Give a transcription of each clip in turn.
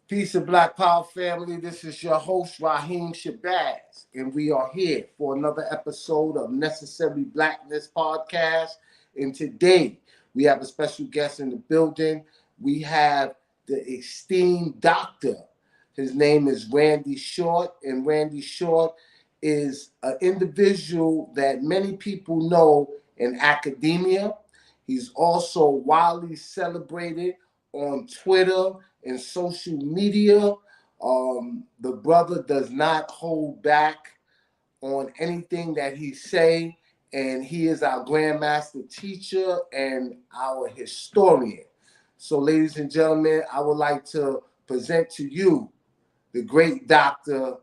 Peace and Black Power family. This is your host, Raheem Shabazz, and we are here for another episode of Necessary Blackness podcast. And today we have a special guest in the building. We have the esteemed doctor. His name is Randy Short, and Randy Short is an individual that many people know in academia. He's also widely celebrated on Twitter and social media. The brother does not hold back on anything that he say, and he is our grandmaster teacher and our historian. So, ladies and gentlemen, I would like to present to you the great Dr.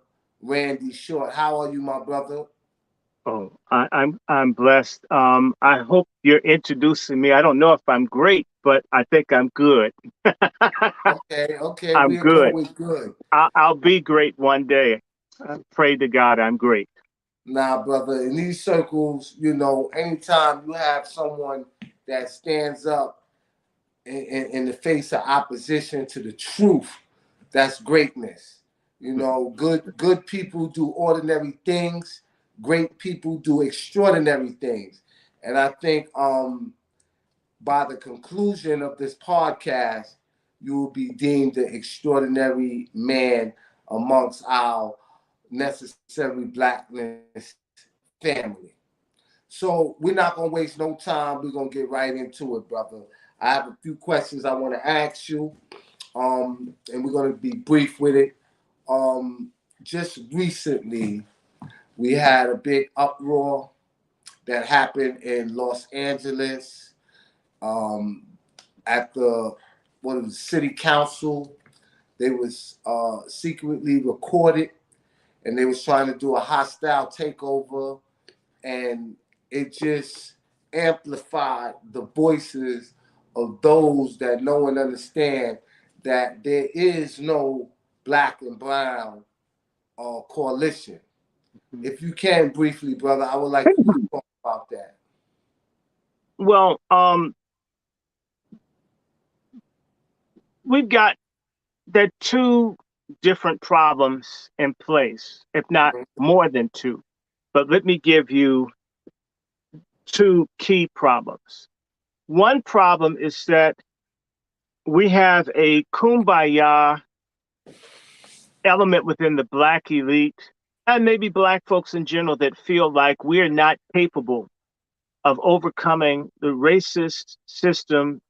Randy Short. How are you, my brother? Oh, I'm blessed. I hope you're introducing me. I don't know if I'm great, but I think I'm good. Okay, I'm we'll good. go with good. I'll be great one day. I pray to God I'm great. Nah, brother, in these circles, anytime you have someone that stands up in the face of opposition to the truth, that's greatness. Good people do ordinary things. Great people do extraordinary things. And I think by the conclusion of this podcast, you will be deemed the extraordinary man amongst our necessary blackness family. So we're not gonna waste no time. We're gonna get right into it, brother. I have a few questions I want to ask you, and we're gonna be brief with it. Just recently, we had a big uproar that happened in Los Angeles um, at the city council. They was secretly recorded, and they was trying to do a hostile takeover, and it just amplified the voices of those that know and understand that there is no black and brown coalition. If you can briefly, brother, I would like you to talk about that. Well, we've got there are two different problems in place, if not more than two. But let me give you two key problems. One problem is that we have a kumbaya element within the black elite and maybe black folks in general that feel like we're not capable of overcoming the racist system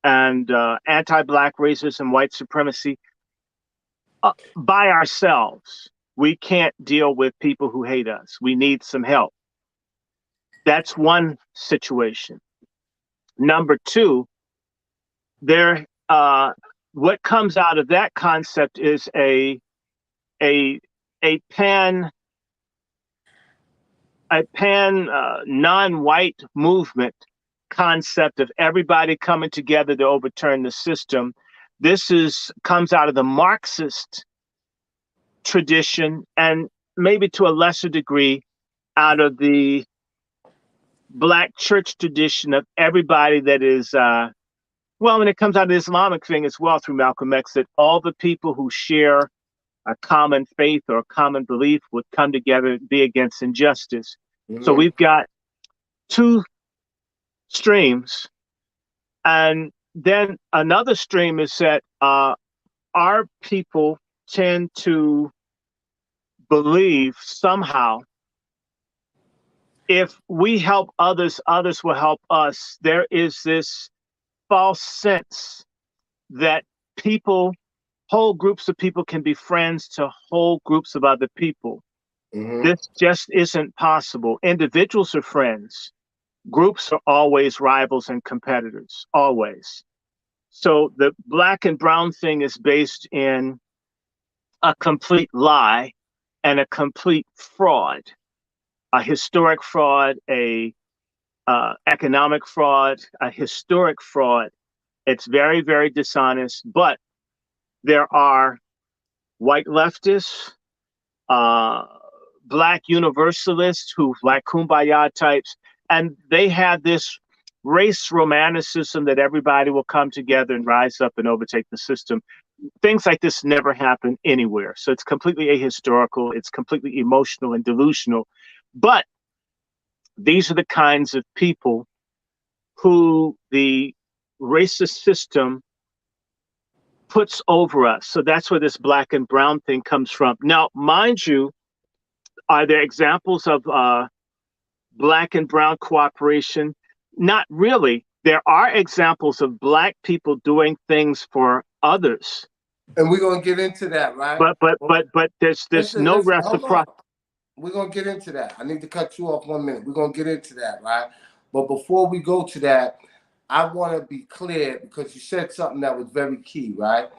and anti-black racism, white supremacy by ourselves. We can't deal with people who hate us. We need some help. That's one situation. Number two, there what comes out of that concept is a pan non-white movement concept of everybody coming together to overturn the system. This comes out of the Marxist tradition and maybe to a lesser degree out of the black church tradition of everybody that is when it comes out of the Islamic thing as well through Malcolm X, that all the people who share a common faith or a common belief would come together and be against injustice. So we've got two streams. And then another stream is that our people tend to believe somehow if we help others, others will help us. There is this false sense that whole groups of people can be friends to whole groups of other people. This just isn't possible. Individuals are friends. Groups are always rivals and competitors, always. So the black and brown thing is based in a complete lie and a complete fraud, a historic fraud, a economic fraud, a historic fraud. It's very, very dishonest, but there are white leftists, black universalists who like kumbaya types, and they have this race romanticism that everybody will come together and rise up and overtake the system. things like this never happen anywhere. So it's completely ahistorical. It's completely emotional and delusional. But these are the kinds of people who the racist system puts over us. So that's where this black and brown thing comes from. Now, mind you, are there examples of black and brown cooperation? Not really. There are examples of black people doing things for others, And we're gonna get into that, right? but there's Listen, no listen, hold on. reciprocity. We're gonna get into that. I need to cut you off 1 minute. We're gonna get into that, right? But before we go to that, I want to be clear because you said something that was very key, right?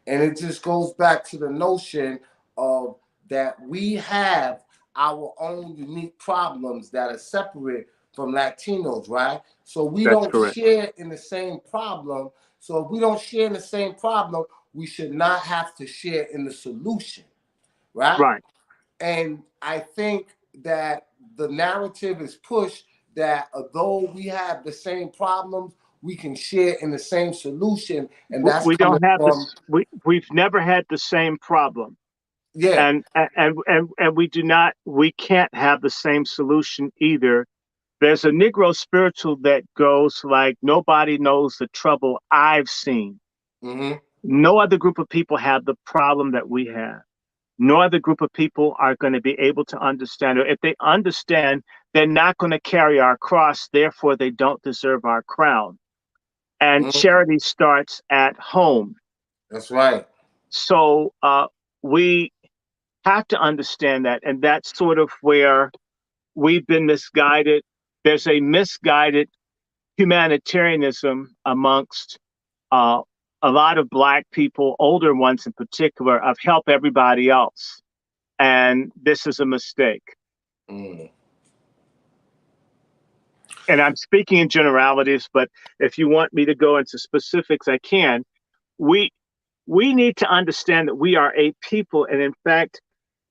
And it just goes back to the notion of that we have our own unique problems that are separate from Latinos, right? So we That's don't correct. share in the same problem. So if we don't share in the same problem, we should not have to share in the solution, right? Right. And I think that the narrative is pushed that although we have the same problems, we can share in the same solution, and that's We coming don't have from this. We've never had the same problem, yeah. and we do not. We can't have the same solution either. There's a Negro spiritual that goes like, nobody knows the trouble I've seen. Mm-hmm. No other group of people have the problem that we have. No other group of people are going to be able to understand, or if they understand, they're not going to carry our cross. Therefore, they don't deserve our crown. And Mm-hmm. charity starts at home. That's right. So we have to understand that. And that's sort of where we've been misguided. There's a misguided humanitarianism amongst uh, a lot of Black people, older ones in particular, of help everybody else. And this is a mistake. Mm. And I'm speaking in generalities, but if you want me to go into specifics, I can. We we need to understand that we are a people, and in fact,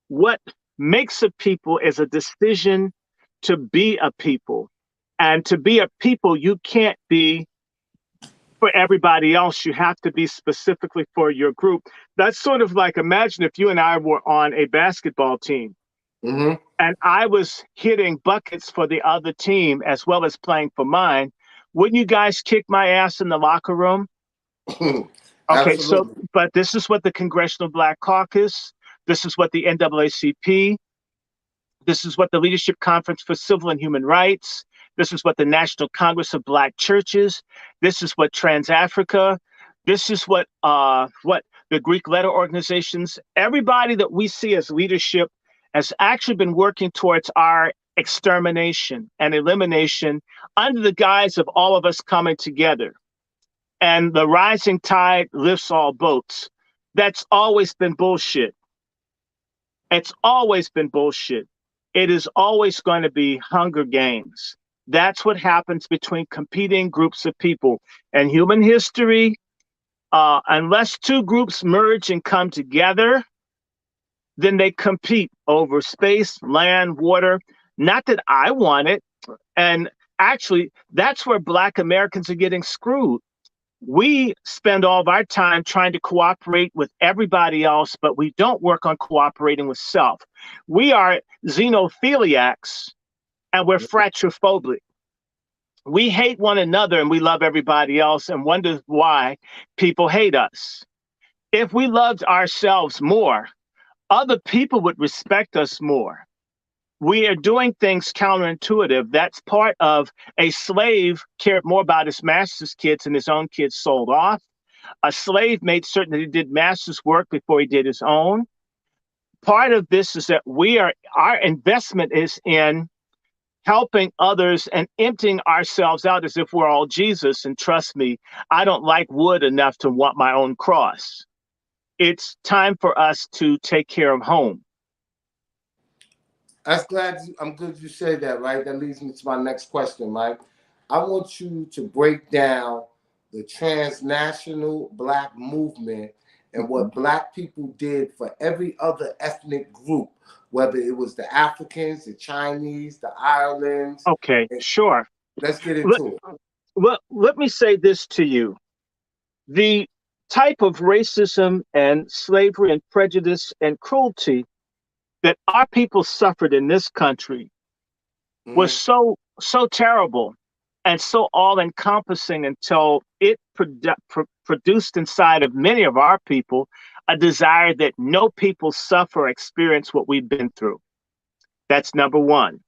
what makes a people is a decision to be a people. And to be a people, you can't be for everybody else. You have to be specifically for your group. That's sort of like, imagine if you and I were on a basketball team Mm-hmm. and I was hitting buckets for the other team as well as playing for mine. Wouldn't you guys kick my ass in the locker room? Okay, so, Absolutely. but this is what the Congressional Black Caucus, this is what the NAACP, this is what the Leadership Conference for Civil and Human Rights, this is what the National Congress of Black Churches, this is what Trans Africa, this is what the Greek letter organizations, everybody that we see as leadership has actually been working towards our extermination and elimination under the guise of all of us coming together. And the rising tide lifts all boats. That's always been bullshit. It's always been bullshit. It is always going to be Hunger Games. That's what happens between competing groups of people. And human history, unless two groups merge and come together, then they compete over space, land, water. Not that I want it. And actually, that's where Black Americans are getting screwed. We spend all of our time trying to cooperate with everybody else, but we don't work on cooperating with self. We are xenophiliacs and we're fratrophobic. We hate one another and we love everybody else and wonder why people hate us. If we loved ourselves more, other people would respect us more. We are doing things counterintuitive. That's part of a slave cared more about his master's kids and his own kids sold off. A slave made certain that he did master's work before he did his own. Part of this is that our investment is in helping others and emptying ourselves out as if we're all Jesus. And trust me, I don't like wood enough to want my own cross. It's time for us to take care of home. I'm good you said that, right? That leads me to my next question, right? I want you to break down the transnational Black movement and Mhm. what Black people did for every other ethnic group, whether it was the Africans, the Chinese, the Irelands. Okay, sure. Let's get Let, into it. let me say this to you. The type of racism and slavery and prejudice and cruelty that our people suffered in this country was Mhm. so terrible and so all encompassing until it produced inside of many of our people a desire that no people suffer or experience what we've been through. That's number one.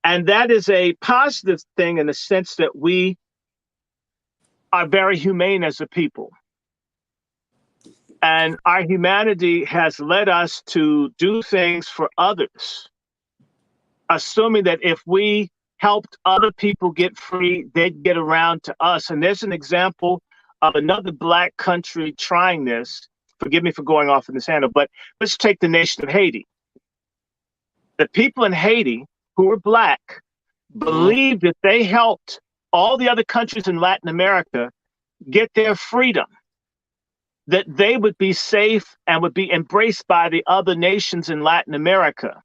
And that is a positive thing in the sense that we are very humane as a people. And our humanity has led us to do things for others, assuming that if we helped other people get free, they'd get around to us. And there's an example of another Black country trying this. Forgive me for going off in this handle, but let's take the nation of Haiti. The people in Haiti who were Black Mhm. believed that they helped all the other countries in Latin America get their freedom, that they would be safe and would be embraced by the other nations in Latin America.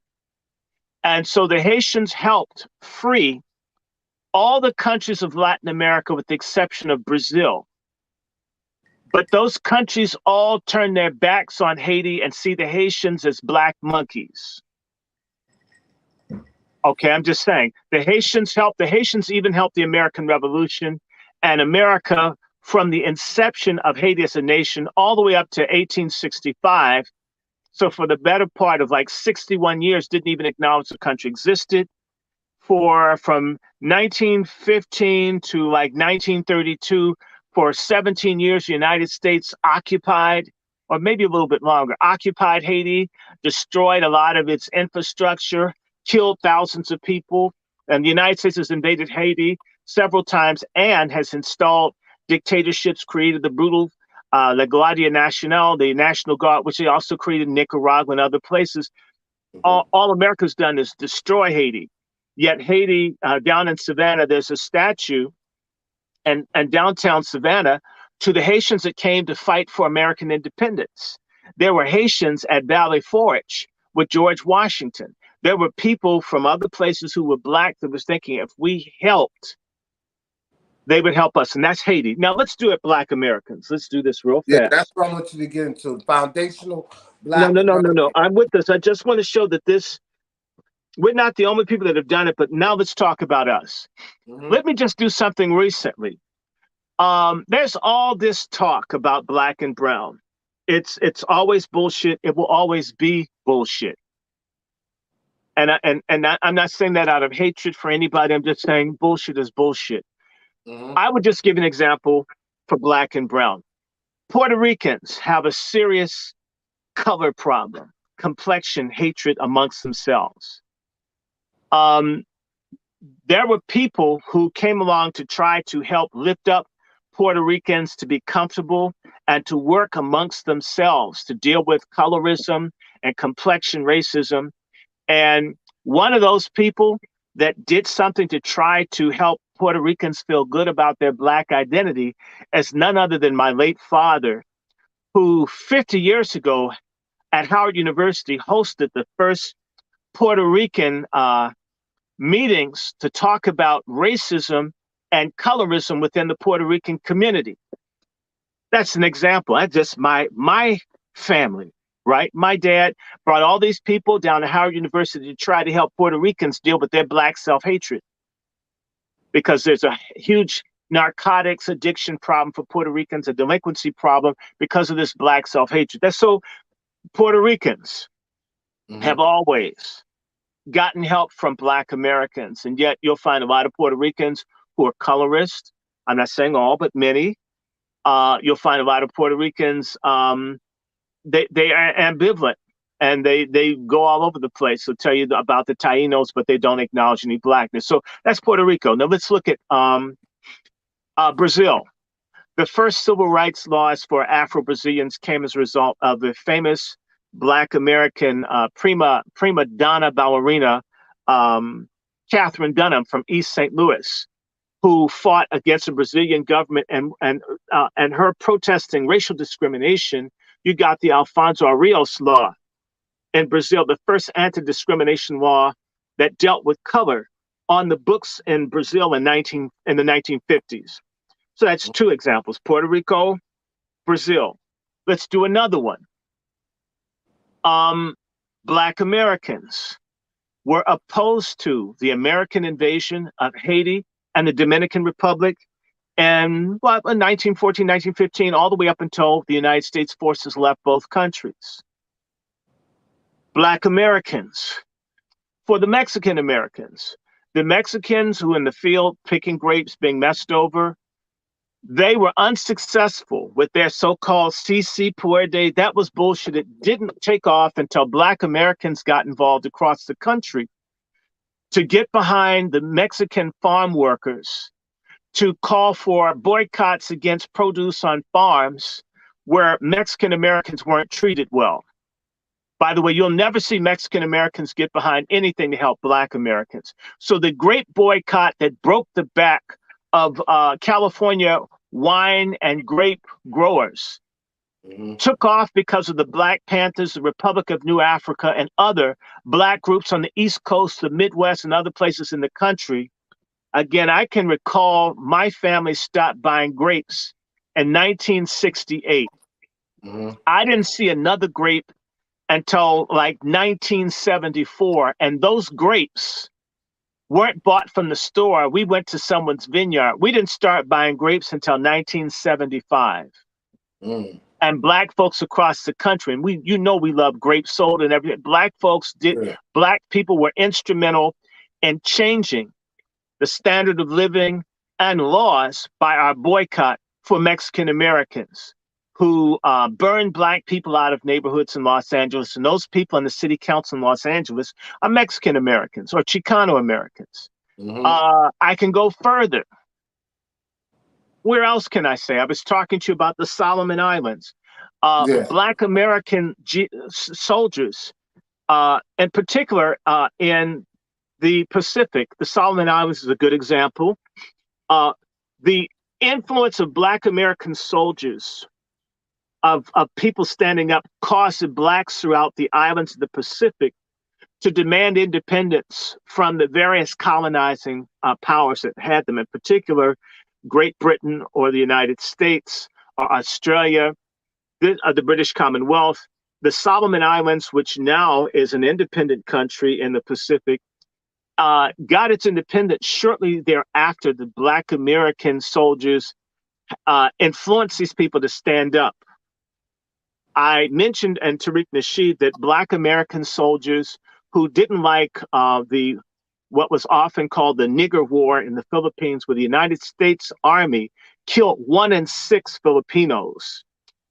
And so the Haitians helped free all the countries of Latin America with the exception of Brazil. But those countries all turn their backs on Haiti and see the Haitians as Black monkeys. Okay, I'm just saying. The Haitians even helped the American Revolution, and America, from the inception of Haiti as a nation all the way up to 1865, so for the better part of like 61 years, didn't even acknowledge the country existed. From 1915 to like 1932, for 17 years, the United States occupied, or maybe a little bit longer, occupied Haiti, destroyed a lot of its infrastructure, killed thousands of people. And the United States has invaded Haiti several times and has installed dictatorships, created the brutal La Guardia Nacional, the National Guard, which they also created in Nicaragua and other places. Mhm. All America's done is destroy Haiti. Yet Haiti, down in Savannah, there's a statue, and downtown Savannah, to the Haitians that came to fight for American independence. There were Haitians at Valley Forge with George Washington. There were people from other places who were Black that was thinking if we helped, they would help us. And that's Haiti. Now let's do it, Black Americans. Let's do this real Yeah, that's fast. what I want you to get into. Foundational No, Black no, no, no, no. American. I'm with this. I just want to show that we're not the only people that have done it, but now let's talk about us. Mhm. Let me just do something recently. There's all this talk about Black and brown. It's always bullshit. It will always be bullshit. I'm not saying that out of hatred for anybody. I'm just saying bullshit is bullshit. Mhm. I would just give an example for Black and brown. Puerto Ricans have a serious color problem, complexion hatred amongst themselves. Um, there were people who came along to try to help lift up Puerto Ricans to be comfortable and to work amongst themselves to deal with colorism and complexion racism. And one of those people that did something to try to help Puerto Ricans feel good about their Black identity is none other than my late father, who 50 years ago at Howard University hosted the first Puerto Rican meetings to talk about racism and colorism within the Puerto Rican community. That's an example. That's just my family, right? My dad brought all these people down to Howard University to try to help Puerto Ricans deal with their Black self-hatred, because there's a huge narcotics addiction problem for Puerto Ricans, a delinquency problem because of this Black self-hatred. That's so Puerto Ricans have Mhm. always gotten help from Black Americans. And yet you'll find a lot of Puerto Ricans who are colorist. I'm not saying all, but many. You'll find a lot of Puerto Ricans, they are ambivalent, and they go all over the place. They'll tell you about the Tainos, but they don't acknowledge any Blackness. So that's Puerto Rico. Now let's look at Brazil. The first civil rights laws for Afro-Brazilians came as a result of the famous Black American prima donna ballerina, Catherine Dunham from East St. Louis, who fought against the Brazilian government and her protesting racial discrimination. You got the Alfonso Arias law in Brazil, the first anti-discrimination law that dealt with color on the books in Brazil in the 1950s. So that's two examples: Puerto Rico Brazil. Let's do another one. Black Americans were opposed to the American invasion of Haiti and the Dominican Republic and in 1914, 1915, all the way up until the United States forces left both countries. Black Americans. For the Mexican Americans, the Mexicans who were in the field picking grapes, being messed over, they were unsuccessful with their so-called CC Puerde. That was bullshit. It didn't take off until Black Americans got involved across the country to get behind the Mexican farm workers, to call for boycotts against produce on farms where Mexican Americans weren't treated well. By the way, you'll never see Mexican Americans get behind anything to help Black Americans. So the great boycott that broke the back of California wine and grape growers took off because of the Black Panthers, the Republic of New Africa, and other Black groups on the East Coast, the Midwest, and other places in the country. Again, I can recall my family stopped buying grapes in 1968. I didn't see another grape until like 1974, and those grapes weren't bought from the store. We went to someone's vineyard. We didn't start buying grapes until 1975. And Black folks across the country, and we love grape soda and everything. Black folks Black people were instrumental in changing the standard of living and laws by our boycott for Mexican Americans who burned Black people out of neighborhoods in Los Angeles. And those people in the city council in Los Angeles are Mexican Americans or Chicano Americans. I can go further. Where else can I say? I was talking to you about the Solomon Islands. Black American soldiers, in particular in the Pacific. The Solomon Islands is a good example. The influence of Black American soldiers, of people standing up, caused Blacks throughout the islands of the Pacific to demand independence from the various colonizing powers that had them, in particular, Great Britain or the United States or Australia, the British Commonwealth. The Solomon Islands, which now is an independent country in the Pacific, got its independence shortly thereafter. The Black American soldiers influenced these people to stand up. I mentioned in Tariq Nasheed that Black American soldiers who didn't like what was often called the nigger war in the Philippines, where the United States Army killed 1 in 6 Filipinos.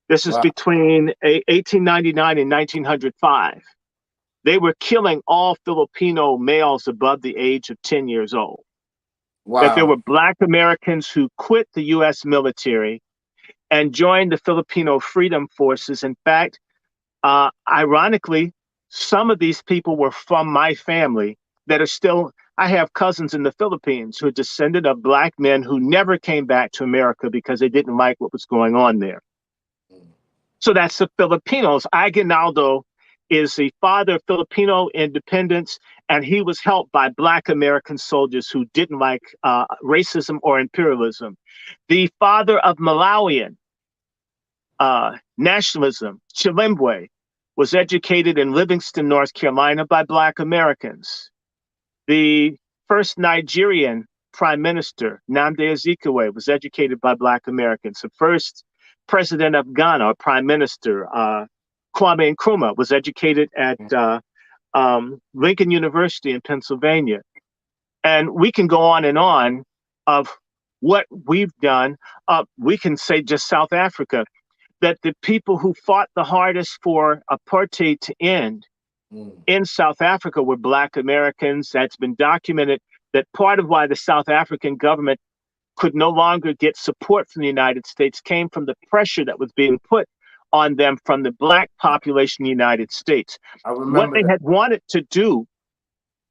This is between 1899 and 1905. They were killing all Filipino males above the age of 10 years old. That there were Black Americans who quit the U.S. military and joined the Filipino Freedom Forces. In fact, ironically, some of these people were from my family that are still, I have cousins in the Philippines who are descended of Black men who never came back to America because they didn't like what was going on there. So that's the Filipinos. Aguinaldo is the father of Filipino independence, and he was helped by Black American soldiers who didn't like racism or imperialism. The father of Malawian nationalism, Chilembwe, was educated in Livingston, North Carolina by Black Americans. The first Nigerian prime minister, Nnamdi Azikiwe, was educated by Black Americans. The first president of Ghana, or prime minister, Kwame Nkrumah, was educated at Lincoln University in Pennsylvania. And we can go on of what we've done. We can say just South Africa, that the people who fought the hardest for apartheid to end in South Africa were Black Americans. That's been documented, that part of why the South African government could no longer get support from the United States came from the pressure that was being put on them from the Black population in the United States. What they had wanted to do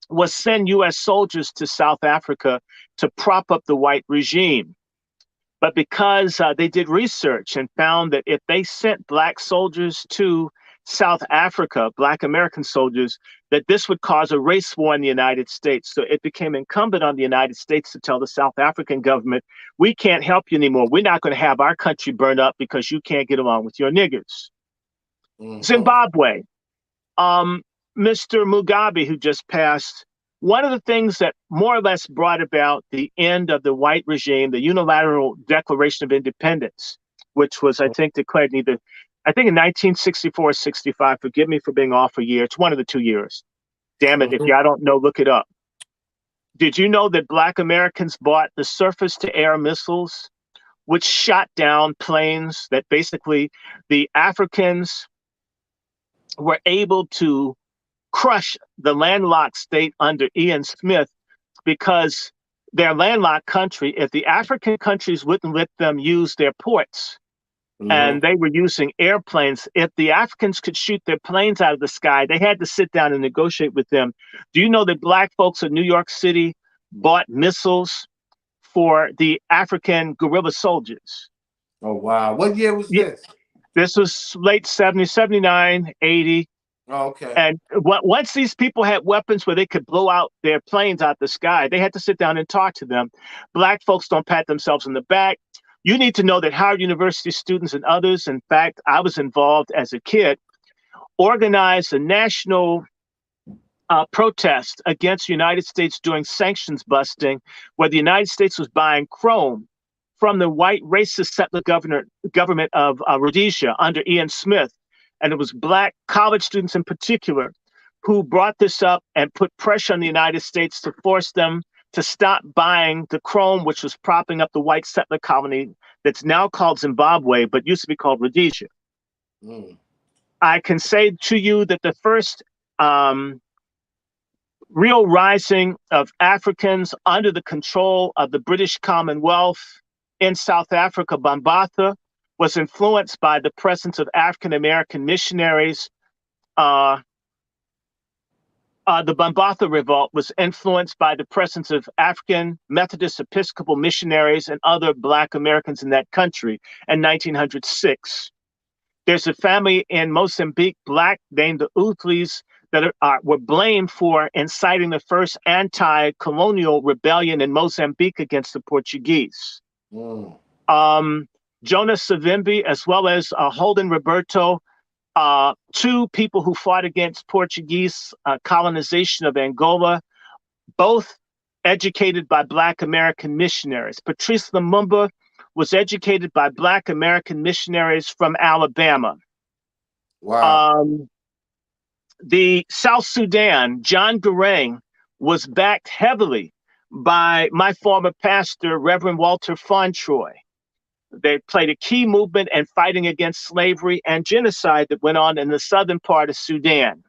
was send U.S. soldiers to South Africa to prop up the white regime. But because they did research and found that if they sent Black soldiers to South Africa, Black American soldiers, that this would cause a race war in the United States. So it became incumbent on the United States to tell the South African government, we can't help you anymore. We're not going to have our country burn up because you can't get along with your niggers. Zimbabwe, Mr. Mugabe, who just passed, one of the things that more or less brought about the end of the white regime, the unilateral Declaration of Independence, which was, I think, declared I think in 1964 or 65. Forgive me for being off a year. It's one of the 2 years. Damn it. If y'all don't know, look it up. Did you know that Black Americans bought the surface-to-air missiles, which shot down planes that basically the Africans were able to crush the landlocked state under Ian Smith because their landlocked country, if the African countries wouldn't let them use their ports and they were using airplanes, if the Africans could shoot their planes out of the sky, they had to sit down and negotiate with them. Do you know that Black folks in New York City bought missiles for the African guerrilla soldiers? Oh, wow. What year was this? This was late 70s, 79, 80. Oh, okay. And once these people had weapons where they could blow out their planes out the sky, they had to sit down and talk to them. Black folks don't pat themselves on the back. You need to know that Howard University students and others, in fact, I was involved as a kid, organized a national protest against the United States doing sanctions busting, where the United States was buying chrome from the white racist settler government of Rhodesia under Ian Smith. And it was Black college students in particular who brought this up and put pressure on the United States to force them to stop buying the chrome, which was propping up the white settler colony that's now called Zimbabwe, but used to be called Rhodesia. I can say to you that the first real rising of Africans under the control of the British Commonwealth in South Africa, Bambatha, was influenced by the presence of African-American missionaries. The Bambatha Revolt was influenced by the presence of African Methodist Episcopal missionaries and other Black Americans in that country in 1906. There's a family in Mozambique, Black, named the Uthlis, that were blamed for inciting the first anti-colonial rebellion in Mozambique against the Portuguese. Jonas Savimbi, as well as Holden Roberto, two people who fought against Portuguese colonization of Angola, both educated by Black American missionaries. Patrice Lumumba was educated by Black American missionaries from Alabama. Wow. The South Sudan, John Garang, was backed heavily by my former pastor, Reverend Walter Fauntroy. They played a key movement in fighting against slavery and genocide that went on in the southern part of Sudan.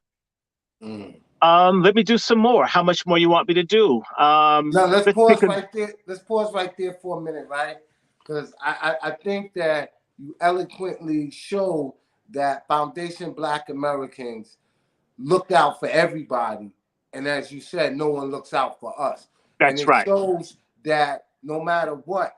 Let me do some more. How much more you want me to do? No, let's pause right there. Let's pause right there for a minute, right? Because I think that you eloquently showed that Foundation Black Americans looked out for everybody. And as you said, no one looks out for us. That's right. And it shows that no matter what,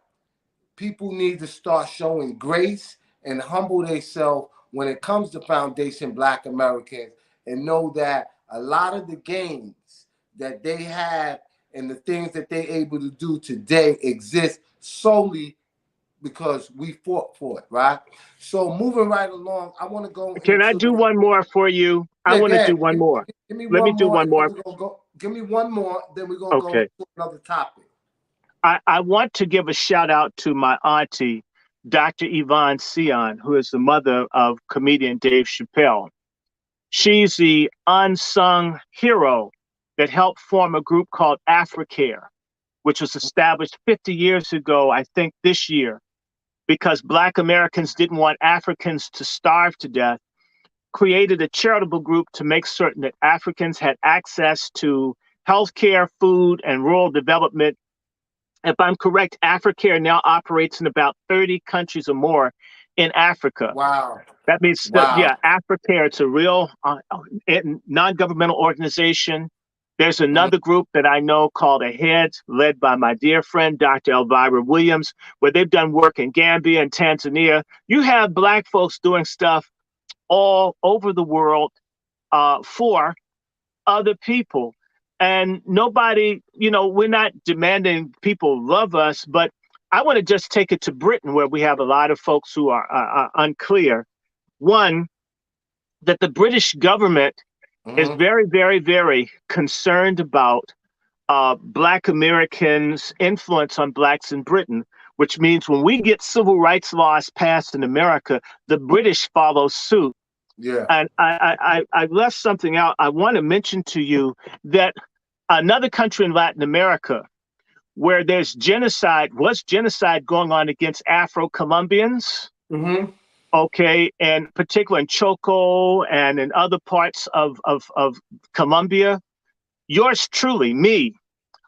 people need to start showing grace and humble themselves when it comes to Foundation Black Americans, and know that a lot of the gains that they have and the things that they're able to do today exist solely because we fought for it, right? So moving right along, I want to go. Can I do one more for you? Yeah, I want to do one more. Give me Let me do one more. Give me one more, then we're going to go to another topic. I want to give a shout out to my auntie, Dr. Yvonne Sion, who is the mother of comedian Dave Chappelle. She's the unsung hero that helped form a group called Africare, which was established 50 years ago, I think this year, because Black Americans didn't want Africans to starve to death, created a charitable group to make certain that Africans had access to healthcare, food, and rural development. If I'm correct, Africare now operates in about 30 countries or more in Africa. Wow. That means, Africare, it's a real non-governmental organization. There's another group that I know called AHEAD, led by my dear friend, Dr. Elvira Williams, where they've done work in Gambia and Tanzania. You have Black folks doing stuff all over the world for other people. And nobody, we're not demanding people love us, but I want to just take it to Britain, where we have a lot of folks who are unclear. One, that the British government is Mm-hmm. very, very, very concerned about Black Americans' influence on Blacks in Britain, which means when we get civil rights laws passed in America, the British follow suit. Yeah. And I left something out. I want to mention to you that another country in Latin America where was genocide going on against Afro-Colombians, Mm-hmm. okay, and particularly in Choco and in other parts of Colombia. Yours truly, me,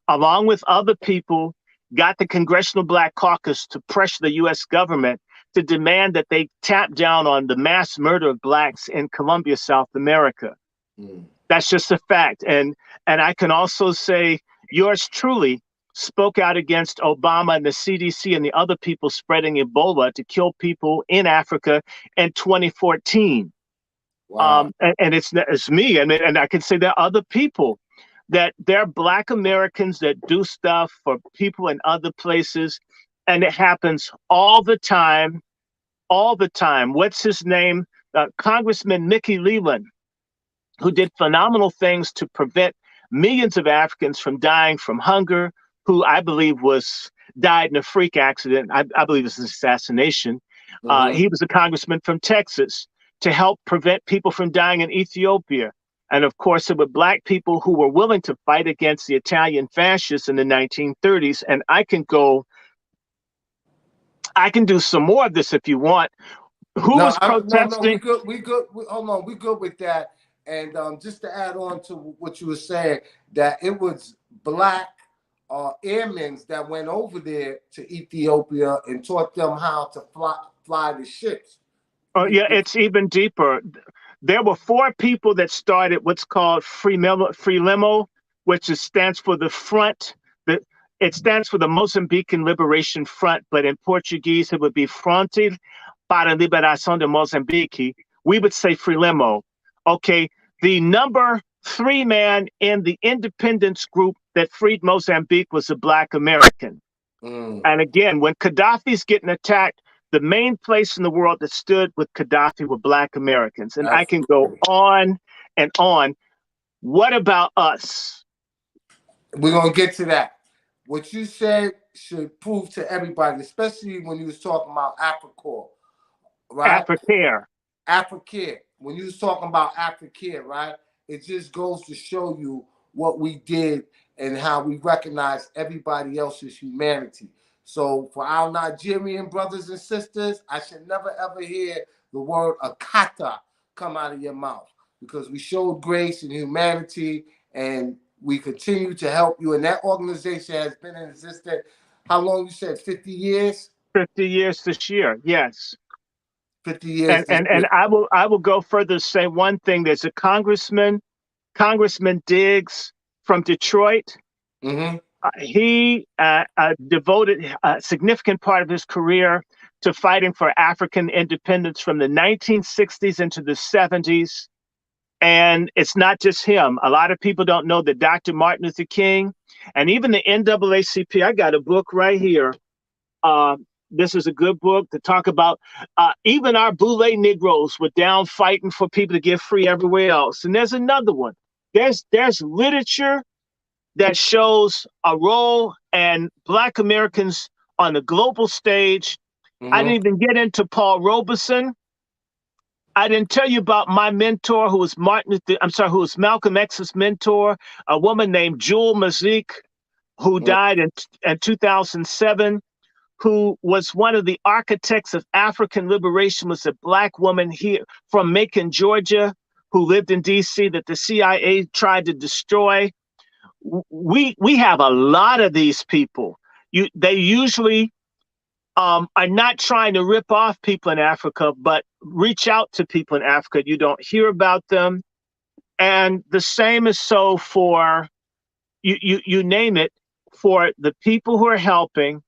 along with other people, got the Congressional Black Caucus to pressure the U.S. government to demand that they tap down on the mass murder of Blacks in Colombia, South America. Mm. That's just a fact. And I can also say yours truly spoke out against Obama and the CDC and the other people spreading Ebola to kill people in Africa in 2014. Wow. And it's me. And I can say there are other people that they're Black Americans that do stuff for people in other places. And it happens all the time, all the time. What's his name? Congressman Mickey Leland, who did phenomenal things to prevent millions of Africans from dying from hunger, who I believe died in a freak accident. I believe it's an assassination. Mm-hmm. He was a congressman from Texas to help prevent people from dying in Ethiopia. And of course, there were Black people who were willing to fight against the Italian fascists in the 1930s. And I can do some more of this if you want. Who No, was no, we protesting? good. We good. Hold on, we good with that. And just to add on to what you were saying, that it was Black airmen that went over there to Ethiopia and taught them how to fly the ships. Oh, yeah, it's even deeper. There were four people that started what's called Frelimo, which stands for the front. It stands for the Mozambican Liberation Front, but in Portuguese it would be Fronte para a Liberação de Moçambique. We would say Frelimo. Okay, the number 3 man in the independence group that freed Mozambique was a Black American. Mm. And again, when Gaddafi's getting attacked, the main place in the world that stood with Gaddafi were Black Americans. And I can go Absolutely. on and on. What about us? We're gonna get to that. What you said should prove to everybody, especially when you was talking about Africa, right? Africare. Africare. When you was talking about Africare, right? It just goes to show you what we did and how we recognize everybody else's humanity. So for our Nigerian brothers and sisters, I should never ever hear the word akata come out of your mouth, because we showed grace and humanity, and we continue to help you. And that organization has been in existence, how long you said, 50 years? 50 years this year, yes. 50 years And this and, year. and I will go further to say one thing. There's a Congressman Diggs from Detroit. Mm-hmm. He devoted a significant part of his career to fighting for African independence from the 1960s into the 70s. And it's not just him. A lot of people don't know that Dr. Martin Luther King and even the NAACP, I got a book right here. This is a good book to talk about. Even our Boule Negroes were down fighting for people to get free everywhere else. And there's another one. There's literature that shows a role and Black Americans on the global stage. I Mm-hmm. didn't even get into Paul Robeson. I didn't tell you about my mentor, who was who was Malcolm X's mentor, a woman named Jewel Mazik, who died in 2007, who was one of the architects of African liberation, was a Black woman here from Macon, Georgia, who lived in DC that the CIA tried to destroy. We have a lot of these people. They usually are not trying to rip off people in Africa, but reach out to people in Africa. You don't hear about them. And the same is so for you name it, for the people who are helping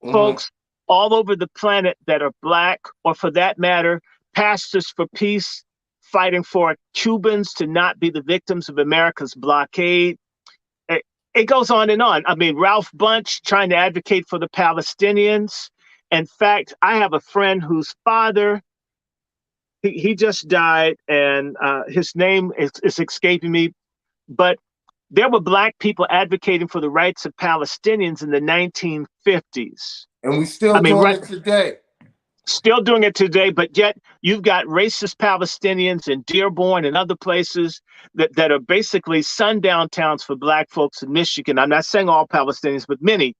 Mm-hmm. folks all over the planet that are Black, or for that matter, pastors for peace fighting for Cubans to not be the victims of America's blockade. It goes on and on. I mean, Ralph Bunche trying to advocate for the Palestinians. In fact, I have a friend whose father, he just died, and his name is escaping me, but there were Black people advocating for the rights of Palestinians in the 1950s. And we still I mean, doing right, it today. still doing it today, but yet you've got racist Palestinians in Dearborn and other places that are basically sundown towns for Black folks in Michigan. I'm not saying all Palestinians, but many.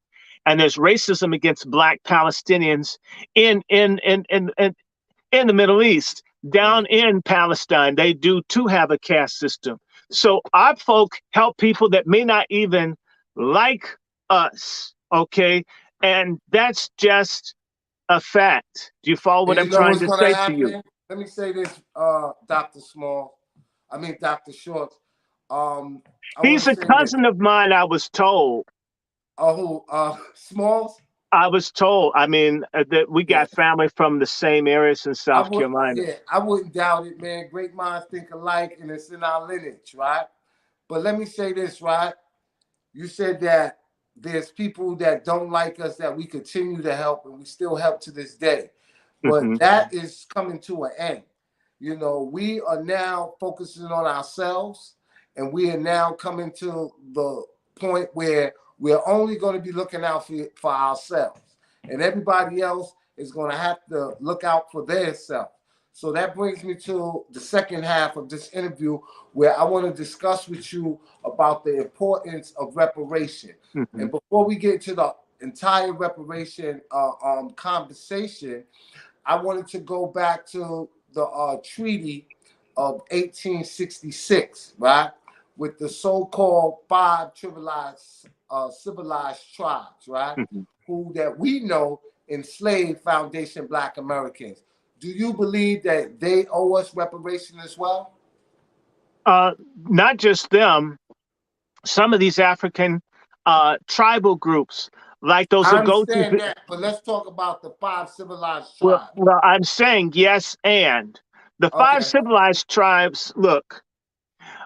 And there's racism against Black Palestinians in the Middle East. Down in Palestine, they do too have a caste system. So our folk help people that may not even like us, okay? And that's just a fact. Do you follow what And I'm you know trying what's to going to say to you? happen? Let me say this, Dr. Small. I mean, Dr. Shorts. I want He's to a say this. cousin of mine, I was told. Who? Smalls? I was told. I mean, that we Yeah. got family from the same areas in South Carolina. Yeah, I wouldn't doubt it, man. Great minds think alike, and it's in our lineage, right? But let me say this, right? You said that there's people that don't like us that we continue to help, and we still help to this day. But Mm-hmm. that is coming to an end. You know, we are now focusing on ourselves, and we are now coming to the point where we're only going to be looking out for ourselves, and everybody else is going to have to look out for their self. So that brings me to the second half of this interview, where I want to discuss with you about the importance of reparation. Mm-hmm. And before we get to the entire reparation conversation, I wanted to go back to the treaty of 1866, right, with the so-called five civilized tribes, right, Mm-hmm. who that we know enslaved foundation Black Americans. Do you believe that they owe us reparation as well? Not just them. Some of these African tribal groups, like those I Ogochi. understand that, but let's talk about the five civilized Well, tribes. well, I'm saying yes, and the five Okay. civilized tribes. Look,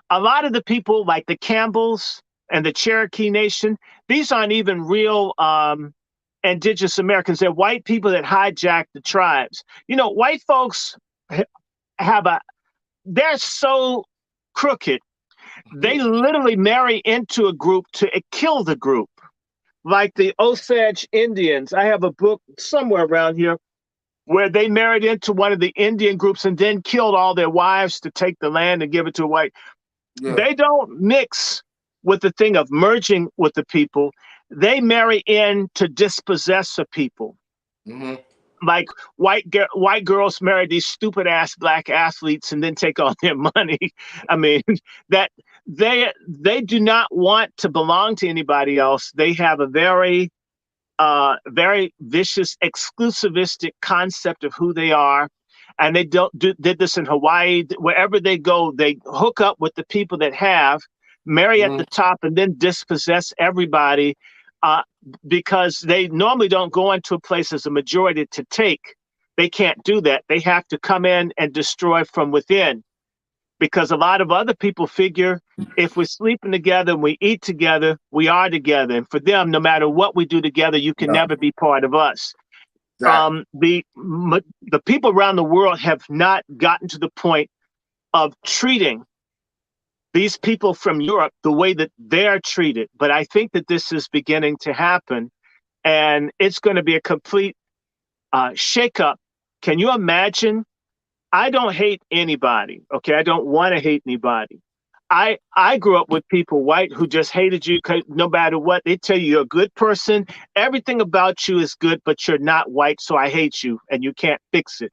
a lot of the people, like the Campbells and the Cherokee Nation, these aren't even real indigenous Americans. They're white people that hijacked the tribes. You know, white folks have a, they're so crooked. They literally marry into a group to kill the group. Like the Osage Indians. I have a book somewhere around here where they married into one of the Indian groups and then killed all their wives to take the land and give it to a white. Yeah. They don't mix with the thing of merging with the people. They marry in to dispossess a people. Mm-hmm. Like white girls marry these stupid ass Black athletes and then take all their money. I mean, that they do not want to belong to anybody else. They have a very vicious, exclusivistic concept of who they are. And they did this in Hawaii. Wherever they go, they hook up with the people that have, marry at Mm-hmm. the top, and then dispossess everybody because they normally don't go into a place as a majority to take. They can't do that. They have to come in and destroy from within, because a lot of other people figure if we're sleeping together and we eat together, we are together. And for them, no matter what we do together, you can Yeah. never be part of us. Exactly. The people around the world have not gotten to the point of treating these people from Europe the way that they're treated. But I think that this is beginning to happen, and it's going to be a complete shakeup. Can you imagine? I don't hate anybody. Okay, I don't want to hate anybody. I grew up with people white who just hated you no matter what. They tell you you're a good person. Everything about you is good, but you're not white, so I hate you and you can't fix it.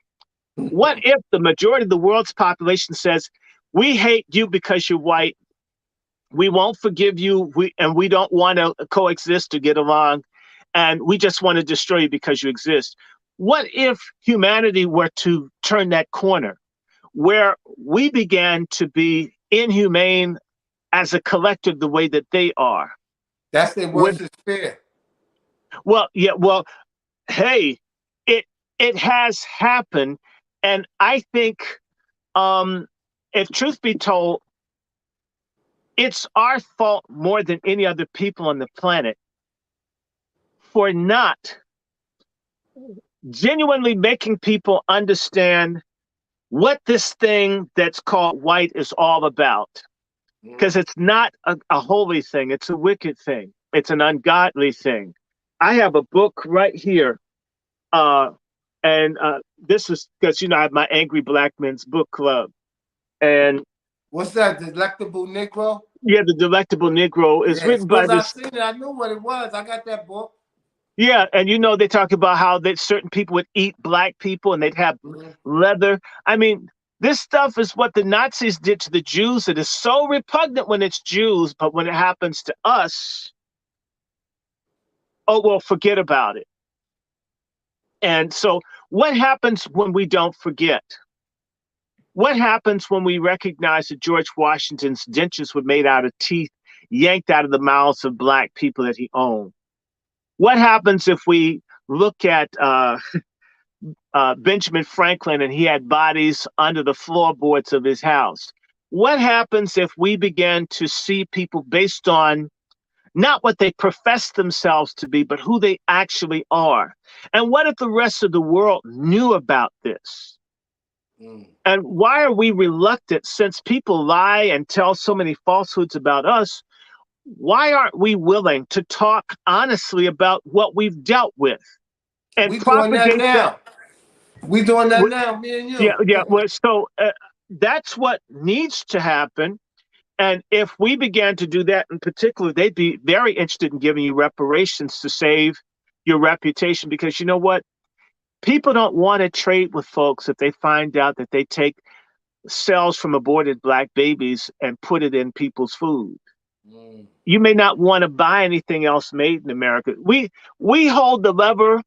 What if the majority of the world's population says, we hate you because you're white. We won't forgive you. We don't want to coexist or get along. And we just want to destroy you because you exist. What if humanity were to turn that corner, where we began to be inhumane as a collective the way that they are? That's their With, worst fear. well, yeah, well, hey, it has happened, And I think, if truth be told, it's our fault more than any other people on the planet for not genuinely making people understand what this thing that's called white is all about. Because it's not a holy thing, it's a wicked thing, it's an ungodly thing. I have a book right here. Uh, and this is because, I have my Angry Black Men's Book Club. And what's that? Delectable Negro? yeah, The Delectable Negro is Yeah, as written soon by as I this. seen it, I knew what it was. I got that book. Yeah, and they talk about how that certain people would eat black people and they'd have leather. I mean, this stuff is what the Nazis did to the Jews. It is so repugnant when it's Jews, but when it happens to us, oh, well, forget about it. And so, what happens when we don't forget? What happens when we recognize that George Washington's dentures were made out of teeth yanked out of the mouths of black people that he owned? What happens if we look at Benjamin Franklin and he had bodies under the floorboards of his house? What happens if we begin to see people based on not what they profess themselves to be, but who they actually are? And what if the rest of the world knew about this? And why are we reluctant, since people lie and tell so many falsehoods about us? Why aren't we willing to talk honestly about what we've dealt with and We doing that propagate that? now. We doing that now, me and Yeah, you. yeah. Well, so that's what needs to happen. And if we began to do that in particular, they'd be very interested in giving you reparations to save your reputation, because you know what? People don't want to trade with folks if they find out that they take cells from aborted black babies and put it in people's food. You may not want to buy anything else made in America. We hold the lever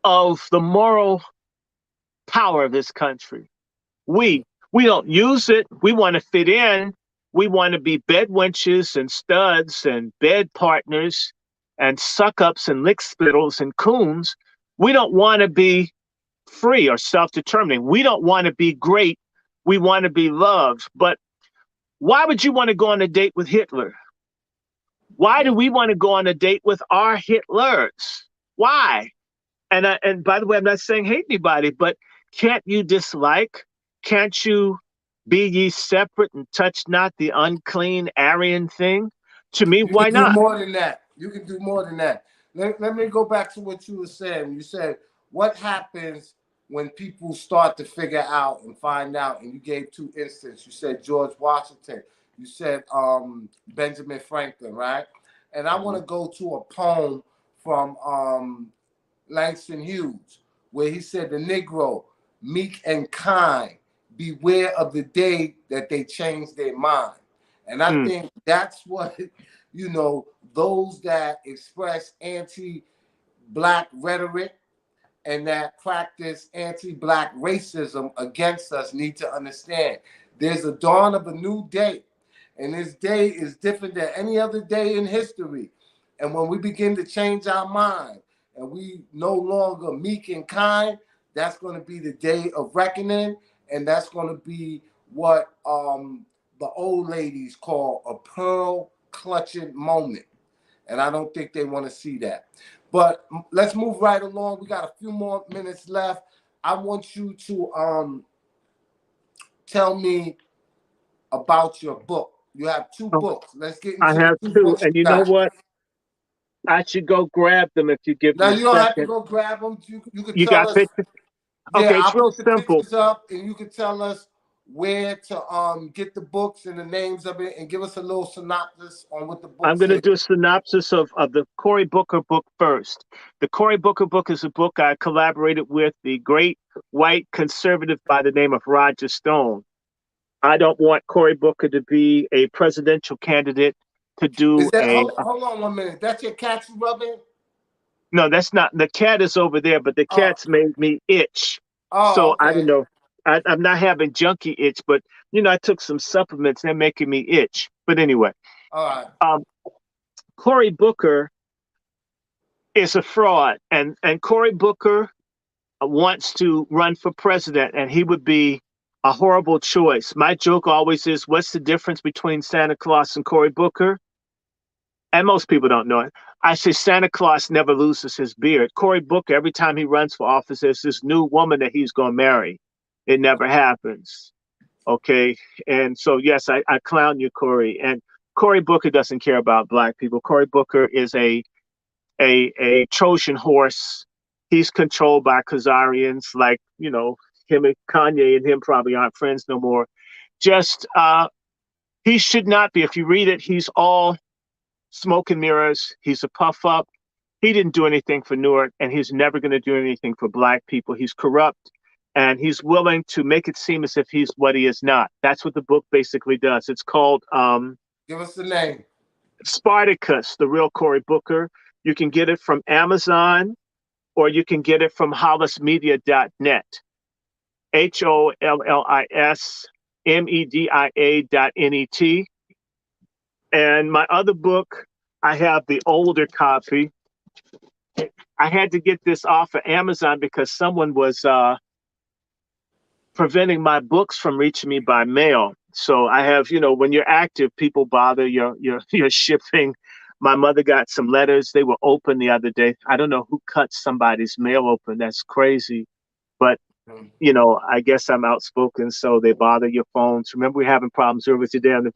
of the moral power of this country. We don't use it. We want to fit in. We want to be bed wenches and studs and bed partners and suck ups and lick spittles and coons. We don't want to be free or self-determining. We don't want to be great. We want to be loved. But why would you want to go on a date with Hitler? Why do we want to go on a date with our Hitlers? Why? And by the way, I'm not saying hate anybody, but can't you dislike? Can't you be ye separate and touch not the unclean Aryan thing? To me, You why can do not? more than that. You can do more than that. Let me go back to what you were saying. You said, what happens when people start to figure out and find out? And you gave two instances. You said George Washington. You said Benjamin Franklin, right? And I want to go to a poem from Langston Hughes, where he said, the Negro, meek and kind, beware of the day that they change their mind. And I think that's what, those that express anti-black rhetoric and that practice anti-black racism against us need to understand. There's a dawn of a new day, and this day is different than any other day in history. And when we begin to change our mind and we no longer meek and kind, that's going to be the day of reckoning, and that's going to be what the old ladies call a pearl clutching moment. And I don't think they want to see that. But let's move right along. We got a few more minutes left. I want you to tell me about your book. You have two books. Let's get I into the have two two, books and you you know got. what? I should go grab them if you give Now me a you don't have to second. go grab them. You can You tell got us. pictures? Yeah, Okay, it's I'll real put the simple. pictures up, and you can tell us where to get the books and the names of it, and give us a little synopsis on what the book I'm going to says. do a synopsis of the Cory Booker book first. The Cory Booker book is a book I collaborated with the great white conservative by the name of Roger Stone. I don't want Cory Booker to be a presidential candidate to Is do that a. hold on 1 minute? That's your cat you rubbing? No, that's not. The cat is over there, but the Oh, cat's made me itch. oh, So I don't okay. know. I'm not having junkie itch, but I took some supplements. They're making me itch. But anyway, All right. um, Cory Booker is a fraud, and Cory Booker wants to run for president, and he would be a horrible choice. My joke always is, what's the difference between Santa Claus and Cory Booker? And most people don't know it. I say Santa Claus never loses his beard. Cory Booker, every time he runs for office, there's this new woman that he's going to marry. It never happens. Okay. And so, yes, I clown you, Cory. And Cory Booker doesn't care about black people. Cory Booker is a Trojan horse. He's controlled by Khazarians, like, you know, him and Kanye and him probably aren't friends no more. Just, he should not be. If you read it, he's all smoke and mirrors. He's a puff up. He didn't do anything for Newark, and he's never going to do anything for black people. He's corrupt, and he's willing to make it seem as if he's what he is not. That's what the book basically does. It's called Give us the name. Spartacus, the real Cory Booker. You can get it from Amazon, or you can get it from hollismedia.net. HOLLISMEDIA.net. And my other book, I have the older copy. I had to get this off of Amazon because someone was preventing my books from reaching me by mail. So I have, you know, when you're active, people bother your shipping. My mother got some letters. They were open the other day. I don't know who cut somebody's mail open. That's crazy. But, you know, I guess I'm outspoken, so they bother your phones. Remember, we're having problems earlier today. And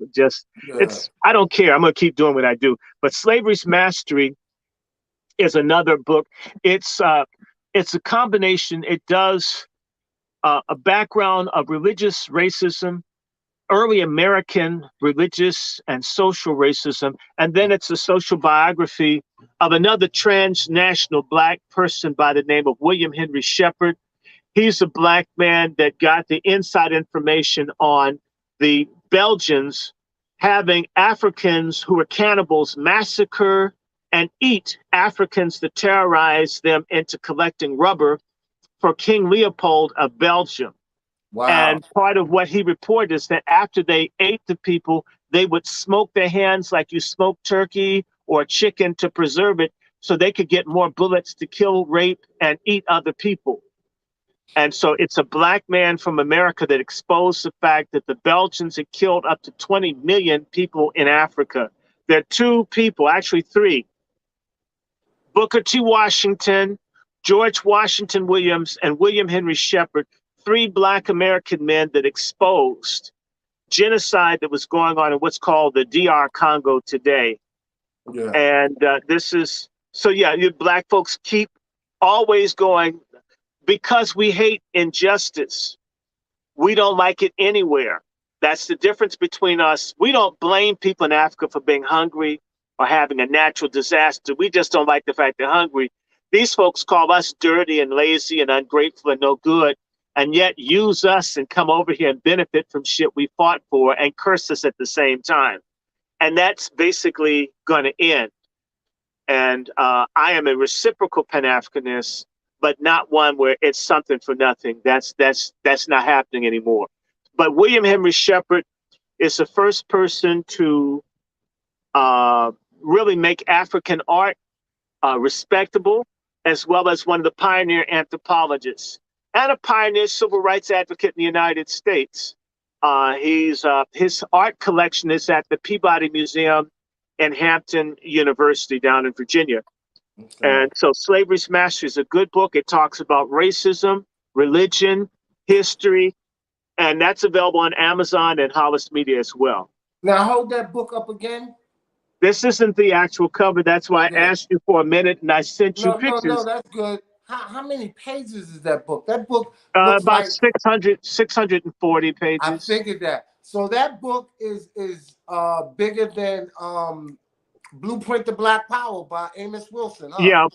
I don't care. I'm going to keep doing what I do. But Slavery's Mastery is another book. It's a combination. It does a background of religious racism, early American religious and social racism, and then it's a social biography of another transnational black person by the name of William Henry Shepherd. He's a black man that got the inside information on the Belgians having Africans who were cannibals massacre and eat Africans to terrorize them into collecting rubber for King Leopold of Belgium. Wow. And part of what he reported is that after they ate the people, they would smoke their hands like you smoke turkey or chicken to preserve it so they could get more bullets to kill, rape, and eat other people. And so it's a black man from America that exposed the fact that the Belgians had killed up to 20 million people in Africa. There are two people, actually three, Booker T. Washington, George Washington Williams, and William Henry Shepherd, three black American men that exposed genocide that was going on in what's called the DR Congo today. Yeah. And you black folks keep always going, because we hate injustice. We don't like it anywhere. That's the difference between us. We don't blame people in Africa for being hungry or having a natural disaster. We just don't like the fact they're hungry. These folks call us dirty and lazy and ungrateful and no good, and yet use us and come over here and benefit from shit we fought for and curse us at the same time. And that's basically going to end. And I am a reciprocal Pan-Africanist, but not one where it's something for nothing. That's not happening anymore. But William Henry Shepherd is the first person to really make African art respectable, as well as one of the pioneer anthropologists and a pioneer civil rights advocate in the United States. His art collection is at the Peabody Museum in Hampton University down in Virginia. Okay. And so Slavery's Mastery is a good book. It talks about racism, religion, history, and that's available on Amazon and Hollis Media as well. Now hold that book up again. This isn't the actual cover. That's why I asked you for a minute and I sent you pictures. No, that's good. How many pages is that book? That book looks about like 640 pages. I figured that. So that book is bigger than Blueprint to Black Power by Amos Wilson. Huh? Yeah,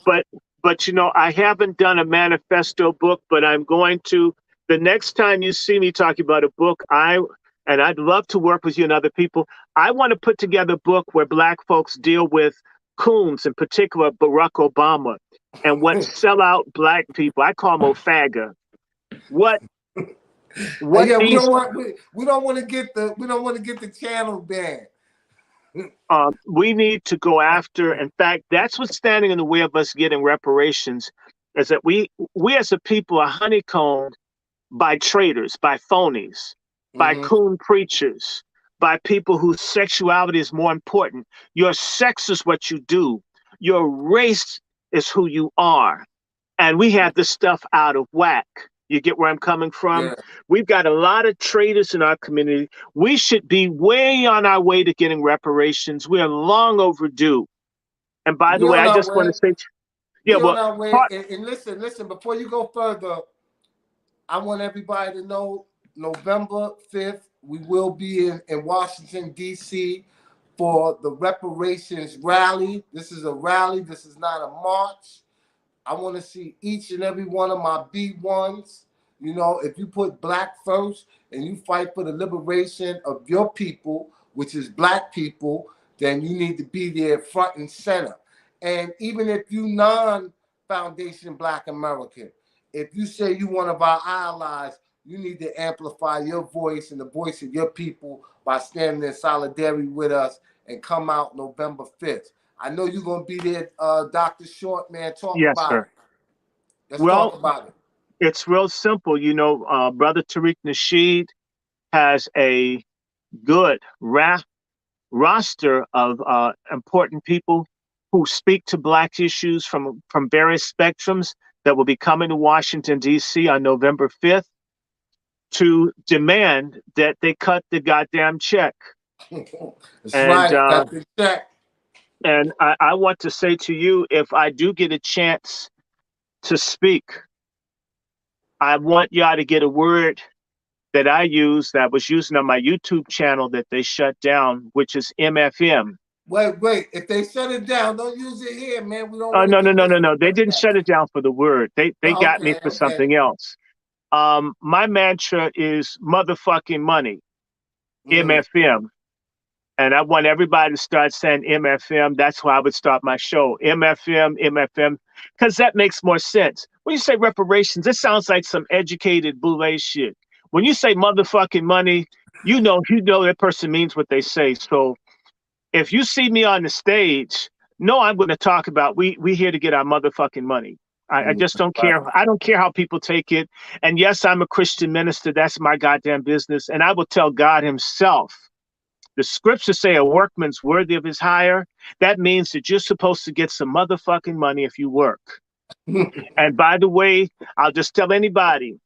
but you know, I haven't done a manifesto book, but I'm going to. The next time you see me talking about a book, and I'd love to work with you and other people. I want to put together a book where black folks deal with coons, in particular Barack Obama, and what sell out black people. I call them Ofaga. What yeah, we don't want to get the channel banned. We need to go after. In fact, that's what's standing in the way of us getting reparations. is that we as a people are honeycombed by traitors, by phonies, by Mm-hmm. coon preachers, by people whose sexuality is more important. Your sex is what you do. Your race is who you are. And we have this stuff out of whack. You get where I'm coming from? Yeah. We've got a lot of traitors in our community. We should be way on our way to getting reparations. We are long overdue. And by the We way, on I our just want way. to say, yeah, We on well, our way. part, And listen. Before you go further, I want everybody to know November 5th, we will be in Washington, D.C. for the Reparations rally. This is a rally. This is not a march. I want to see each and every one of my B1s. You know, if you put black first and you fight for the liberation of your people, which is black people, then you need to be there front and center. And even if you non-Foundation Black American, if you say you one of our allies, you need to amplify your voice and the voice of your people by standing in solidarity with us and come out November 5th. I know you're going to be there, Dr. Short, man. Talk yes, about sir. it. Let's talk Well, about it. it's real simple. You know, Brother Tariq Nasheed has a good roster of important people who speak to Black issues from various spectrums that will be coming to Washington, D.C. on November 5th to demand that they cut the goddamn check. That's And right. Got the check. I want to say to you, if I do get a chance to speak, I want y'all to get a word that I use that I was using on my YouTube channel that they shut down, which is MFM. Wait. If they shut it down, don't use it here, man. We don't Oh, want to no, no, get no, no, no. They didn't disrespect. shut it down for the word. They got me Okay, for okay. something else. My mantra is motherfucking money, Mm. MFM. And I want everybody to start saying MFM. That's why I would start my show. MFM, MFM, because that makes more sense. When you say reparations, it sounds like some educated boule shit. When you say motherfucking money, you know that person means what they say. So if you see me on the stage, no, I'm going to talk about we here to get our motherfucking money. I Mm. just don't Right. care. I don't care how people take it. And yes, I'm a Christian minister. That's my goddamn business. And I will tell God himself. The scriptures say a workman's worthy of his hire. That means that you're supposed to get some motherfucking money if you work. And by the way, I'll just tell anybody,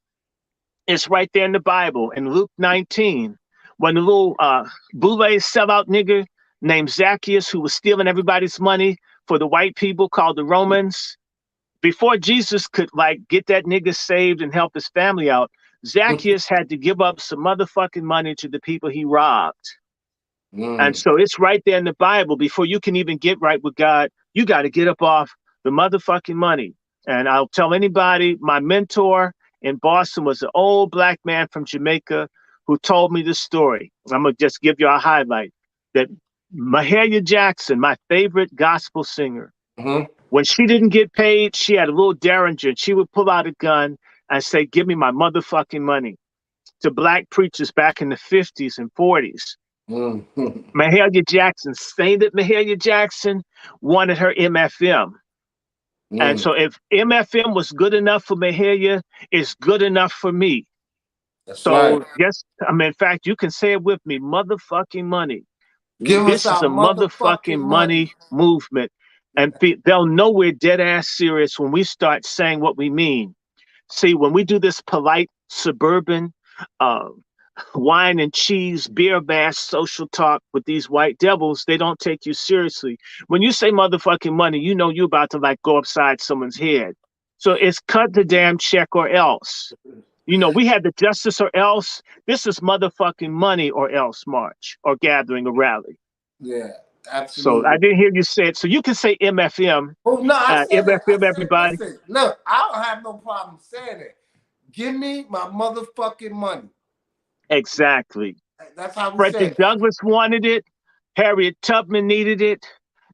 it's right there in the Bible in Luke 19, when the little boule sellout nigger named Zacchaeus, who was stealing everybody's money for the white people called the Romans, before Jesus could like get that nigga saved and help his family out, Zacchaeus had to give up some motherfucking money to the people he robbed. And Mm. so it's right there in the Bible. Before you can even get right with God, you got to get up off the motherfucking money. And I'll tell anybody, my mentor in Boston was an old Black man from Jamaica who told me this story. I'm going to just give you a highlight that Mahalia Jackson, my favorite gospel singer, Mm-hmm. when she didn't get paid, she had a little derringer and she would pull out a gun and say, "Give me my motherfucking money," to Black preachers back in the 50s and 40s. Mm. Mahalia Jackson, saying that Mahalia Jackson wanted her MFM. And Mm. so if MFM was good enough for Mahalia, it's good enough for me. That's right. So yes, I mean, in fact, you can say it with me, motherfucking money. Give us This is our a motherfucking motherfucking money. money movement. And they'll know we're dead ass serious when we start saying what we mean. See, when we do this polite suburban uh, wine and cheese, beer bash, social talk with these white devils, they don't take you seriously. When you say motherfucking money, you know you're about to like go upside someone's head. So it's cut the damn check or else. You know, we had the justice or else. This is motherfucking money or else march or gathering or rally. Yeah, So I absolutely. didn't hear you say it. So you can say MFM, Oh no, I said it. I MFM, said, everybody. listen, look, I don't have no problem saying it. Give me my motherfucking money. Exactly. That's how we say Frederick it. Douglass wanted it. Harriet Tubman needed it.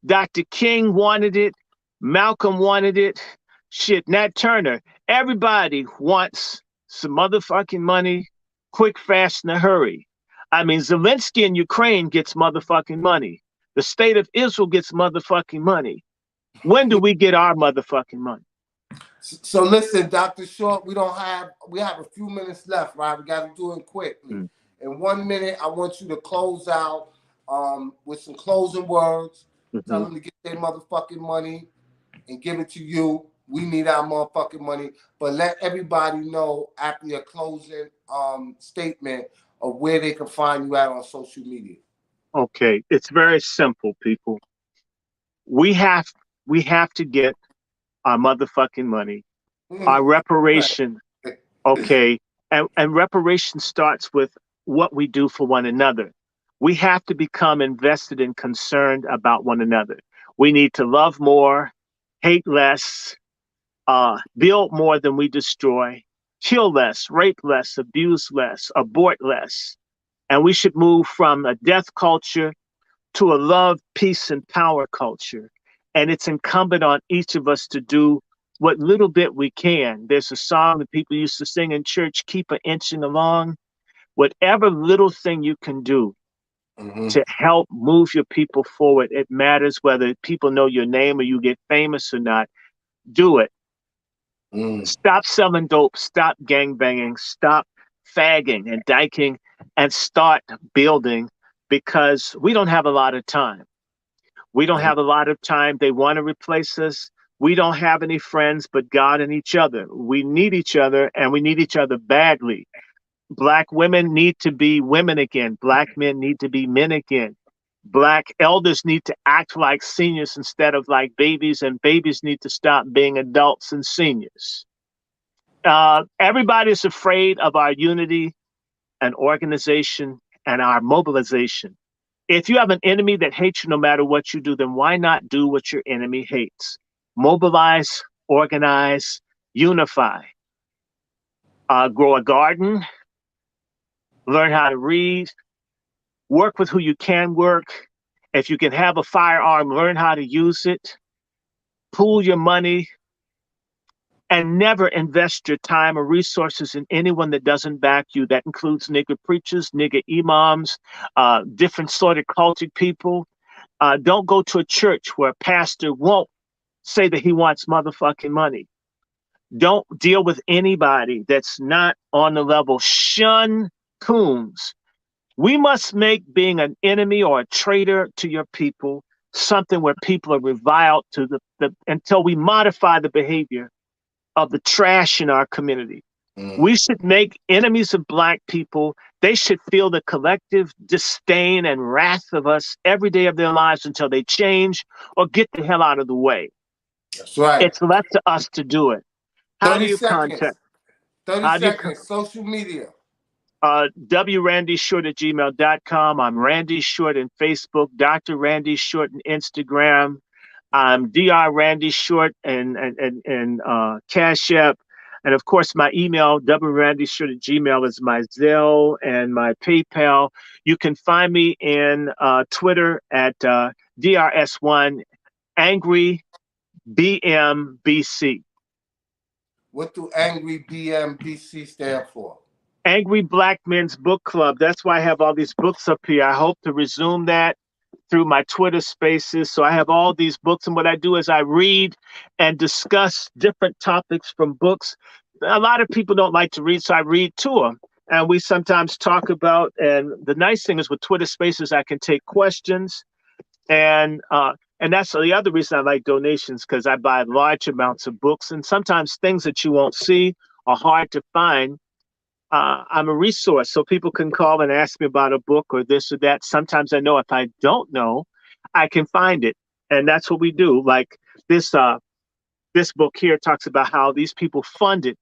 Dr. King wanted it. Malcolm wanted it. Shit, Nat Turner. Everybody wants some motherfucking money, quick, fast, in a hurry. I mean, Zelensky in Ukraine gets motherfucking money. The state of Israel gets motherfucking money. When do we get our motherfucking money? So listen, Dr. Short, we have a few minutes left, right? We got to do it quickly. In 1 minute, I want you to close out with some closing words. Tell them to get their motherfucking money and give it to you. We need our motherfucking money. But let everybody know after your closing statement of where they can find you at on social media. Okay, it's very simple, people. We have to get our motherfucking money, our reparation. Okay, and reparation starts with what we do for one another. We have to become invested and concerned about one another. We need to love more, hate less, build more than we destroy, kill less, rape less, abuse less, abort less. And we should move from a death culture to a love, peace, and power culture. And it's incumbent on each of us to do what little bit we can. There's a song that people used to sing in church, keep an inching along. Whatever little thing you can do to help move your people forward, it matters whether people know your name or you get famous or not. Do it. Stop selling dope, stop gangbanging, stop fagging and dyking, and start building, because we don't have a lot of time. We don't have a lot of time. They want to replace us. We don't have any friends but God and each other. We need each other, and we need each other badly. Black women need to be women again. Black men need to be men again. Black elders need to act like seniors instead of like babies, and babies need to stop being adults and seniors. Everybody's afraid of our unity and organization and our mobilization. If you have an enemy that hates you no matter what you do, then why not do what your enemy hates? Mobilize, organize, unify. Grow a garden, learn how to read, work with who you can work. If you can have a firearm, learn how to use it. Pool your money, and never invest your time or resources in anyone that doesn't back you. That includes nigger preachers, nigger imams, different sort of cultic people. Don't go to a church where a pastor won't say that he wants motherfucking money. Don't deal with anybody that's not on the level. Shun coons. We must make being an enemy or a traitor to your people something where people are reviled to the until we modify the behavior of the trash in our community. We should make enemies of Black people. They should feel the collective disdain and wrath of us every day of their lives until they change or get the hell out of the way. That's right. It's left to us to do it. How do you 30 seconds. contact? 30 seconds. Social media. wrandyshort@gmail.com. I'm Randy Short in Facebook, Dr. Randy Short in Instagram. I'm Dr. Randy Short and Cash App. And of course, my email, wrandyshort@gmail, is my Zelle and my PayPal. You can find me in Twitter at DRS1 Angry BMBC. What do Angry BMBC stand for? Angry Black Men's Book Club. That's why I have all these books up here. I hope to resume that through my Twitter spaces. So I have all these books, and what I do is I read and discuss different topics from books. A lot of people don't like to read, so I read to them. And we sometimes talk about, and the nice thing is with Twitter spaces, I can take questions. And that's the other reason I like donations, because I buy large amounts of books, and sometimes things that you won't see are hard to find. I'm a resource, so people can call and ask me about a book or this or that. Sometimes I know if I don't know, I can find it, and that's what we do. Like this book here talks about how these people funded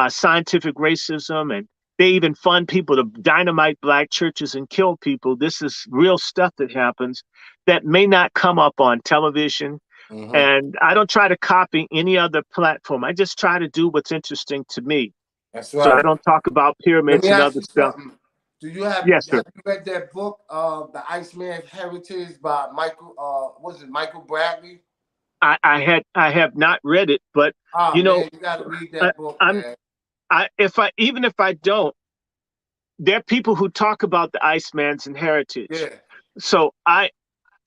scientific racism, and they even fund people to dynamite Black churches and kill people. This is real stuff that happens that may not come up on television. And I don't try to copy any other platform. I just try to do what's interesting to me. That's right. So I don't talk about pyramids and other stuff. Something. Do you have, yes, sir. Have you read that book, The Iceman's Heritage by Michael Bradley? I have not read it, but you got to read that book, man. Even if I don't, there are people who talk about the Iceman's heritage. Yeah. So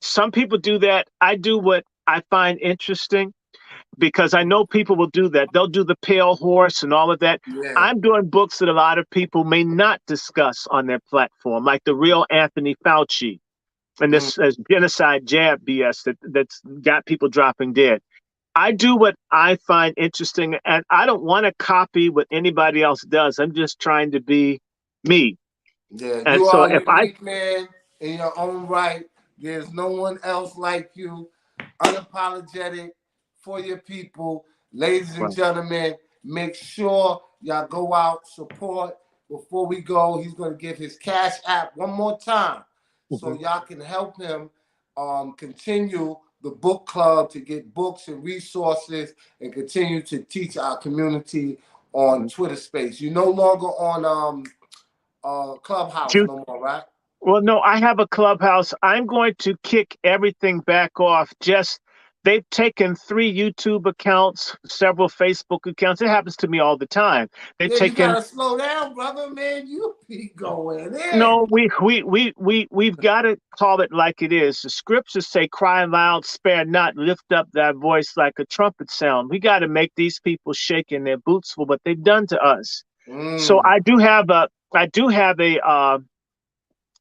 some people do that. I do what I find interesting. because I know people will do that. They'll do the pale horse and all of that. Yeah. I'm doing books that a lot of people may not discuss on their platform, like the real Anthony Fauci and this genocide jab BS that's got people dropping dead. I do what I find interesting, and I don't want to copy what anybody else does. I'm just trying to be me. Yeah, And you so are a if I, unique man in your own right. There's no one else like you. Unapologetic for your people. Ladies and well, gentlemen, make sure y'all go out, support. Before we go, he's going to give his Cash App one more time so y'all can help him continue the book club to get books and resources and continue to teach our community on Twitter Space. You're no longer on Clubhouse no more, right? well, no, I have a Clubhouse. I'm going to kick everything back off. They've taken 3 YouTube accounts, several Facebook accounts. It happens to me all the time. They've Yeah, you taken. gotta slow down, brother, man. You be going in. No, we've got to call it like it is. The scriptures say, "Cry loud, spare not, lift up thy voice like a trumpet sound." We got to make these people shake in their boots for what they've done to us. So I do have a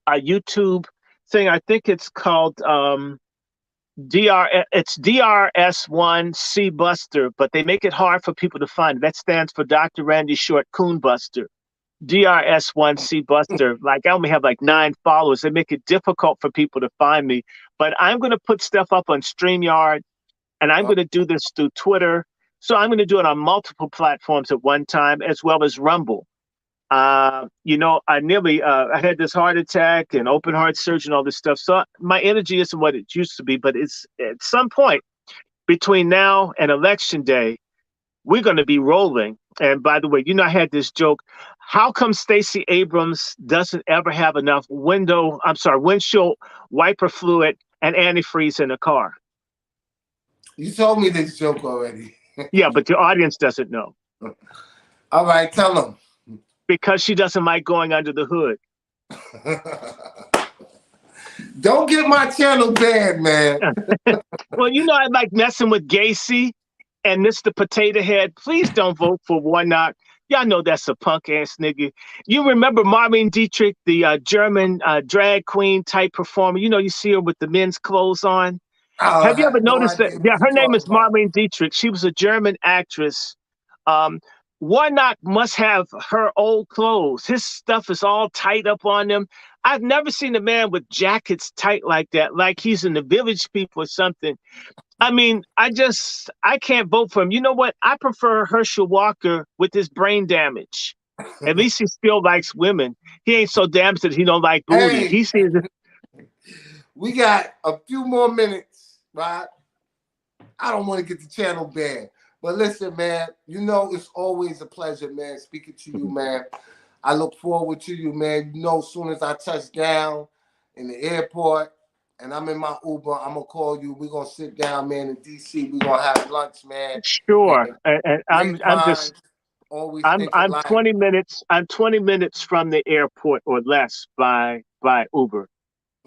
YouTube thing. I think it's called It's DRS1C Buster, but they make it hard for people to find. That stands for Dr. Randy Short Coon Buster. DRS1C Buster. Like I only have like 9 followers. They make it difficult for people to find me. But I'm going to put stuff up on StreamYard, and I'm going to do this through Twitter. So I'm going to do it on multiple platforms at one time, as well as Rumble. I had this heart attack and open heart surgery and all this stuff. So my energy isn't what it used to be, but it's at some point between now and election day, we're going to be rolling. And by the way, I had this joke. How come Stacey Abrams doesn't ever have enough windshield wiper fluid and antifreeze in a car? You told me this joke already. Yeah, but the audience doesn't know. All right, tell them. Because she doesn't like going under the hood. Don't get my channel banned, man. Well, I like messing with Gacy and Mr. Potato Head. Please don't vote for Warnock. Y'all know that's a punk ass nigga. You remember Marlene Dietrich, the German drag queen type performer? You see her with the men's clothes on. Have you ever noticed that? Yeah, her name is Marlene Dietrich. She was a German actress. Warnock must have her old clothes. His stuff is all tight up on him. I've never seen a man with jackets tight like that, like he's in the Village People or something. I mean, I can't vote for him. You know what? I prefer Herschel Walker with his brain damage. At least he still likes women. He ain't so damaged that he don't like booty. Hey, He sees it. We got a few more minutes, right? I don't want to get the channel banned. But listen, man, it's always a pleasure, man, speaking to you, man. I look forward to you, man. As soon as I touch down in the airport and I'm in my Uber, I'm going to call you. We're going to sit down, man, in D.C. We're going to have lunch, man. Sure. And I'm 20 minutes. I'm 20 minutes from the airport or less by Uber.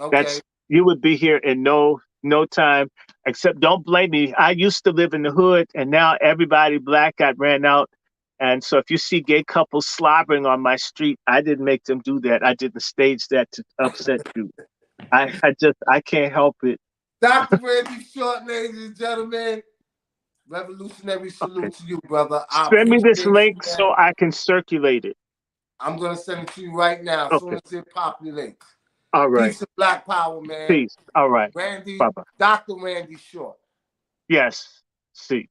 Okay. You would be here in no time, except don't blame me. I used to live in the hood, and now everybody black got ran out. And so if you see gay couples slobbering on my street, I didn't make them do that. I didn't stage that to upset you. I can't help it. Dr. Randy Short, ladies and gentlemen, revolutionary salute to you, brother. Send me this link so I can circulate it. I'm going to send it to you right now as soon as it populates. All right. Peace and black power, man. Peace. All right. Randy, Bye-bye. Dr. Randy Short. Yes. See.